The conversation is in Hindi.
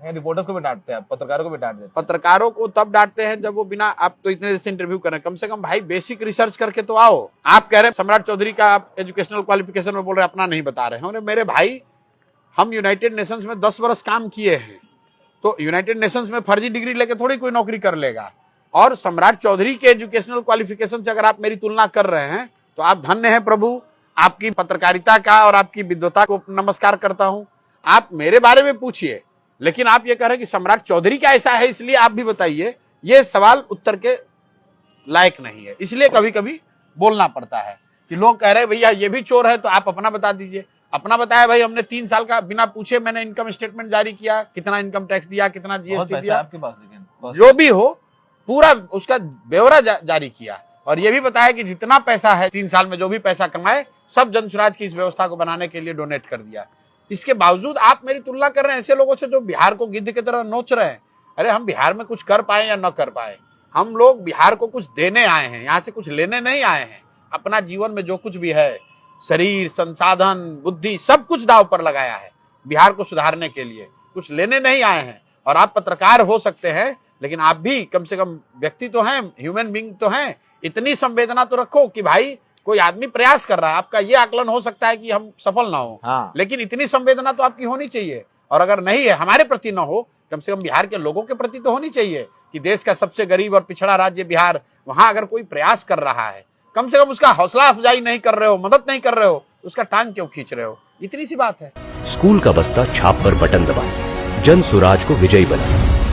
रिपोर्टर्स को भी डांटते हैं, पत्रकारों को भी डांट देते हैं। पत्रकारों को तब डांटते हैं जब वो बिना, आप तो इतने जैसे इंटरव्यू कर रहे हैं, कम से कम भाई बेसिक रिसर्च करके तो आओ। आप कह रहे हैं सम्राट चौधरी का आप एजुकेशनल क्वालिफिकेशन में बोल रहे हैं, अपना नहीं बता रहे हैं। मेरे भाई, हम यूनाइटेड नेशंस में 10 वर्ष काम किए हैं, तो यूनाइटेड नेशंस में फर्जी डिग्री लेके थोड़ी कोई नौकरी कर लेगा। और सम्राट चौधरी के एजुकेशनल क्वालिफिकेशन से अगर आप मेरी तुलना कर रहे हैं तो आप धन्य हैं प्रभु। आपकी पत्रकारिता का और आपकी विद्वता को नमस्कार करता हूं। आप मेरे बारे में पूछिए, लेकिन आप ये कह रहे हैं कि सम्राट चौधरी का ऐसा है इसलिए आप भी बताइए, ये सवाल उत्तर के लायक नहीं है। इसलिए कभी कभी बोलना पड़ता है कि लोग कह रहे हैं भैया ये भी चोर है, तो आप अपना बता दीजिए। अपना बताया भाई, हमने 3 साल का बिना पूछे मैंने इनकम स्टेटमेंट जारी किया, कितना इनकम टैक्स दिया, कितना जीएसटी दिया, आपके पास, लेकिन जो भी हो पूरा उसका ब्यौरा जारी किया। और ये भी बताया कि जितना पैसा है 3 साल में जो भी पैसा कमाए सब जन स्वराज की इस व्यवस्था को बनाने के लिए डोनेट कर दिया। इसके बावजूद आप मेरी तुलना कर रहे हैं ऐसे लोगों से जो बिहार को गिद्ध की तरह नोच रहे हैं। अरे हम बिहार में कुछ कर पाए या न कर पाए, हम लोग बिहार को कुछ देने आए हैं, यहाँ से कुछ लेने नहीं आए हैं। अपना जीवन में जो कुछ भी है, शरीर, संसाधन, बुद्धि, सब कुछ दांव पर लगाया है बिहार को सुधारने के लिए, कुछ लेने नहीं आए हैं। और आप पत्रकार हो सकते हैं, लेकिन आप भी कम से कम व्यक्ति तो हैं, ह्यूमन बीइंग तो हैं। इतनी संवेदना तो रखो कि भाई कोई आदमी प्रयास कर रहा है, आपका ये आकलन हो सकता है कि हम सफल ना हो, हाँ। लेकिन इतनी संवेदना तो आपकी होनी चाहिए। और अगर नहीं है, हमारे प्रति ना हो, कम से कम बिहार के लोगों के प्रति तो होनी चाहिए कि देश का सबसे गरीब और पिछड़ा राज्य बिहार, वहां अगर कोई प्रयास कर रहा है, कम से कम उसका हौसला अफजाई नहीं कर रहे हो, मदद नहीं कर रहे हो, उसका टांग क्यों खींच रहे हो? इतनी सी बात है। स्कूल का बस्ता छाप पर बटन दबाएं, जन सुराज को विजयी बनाएं।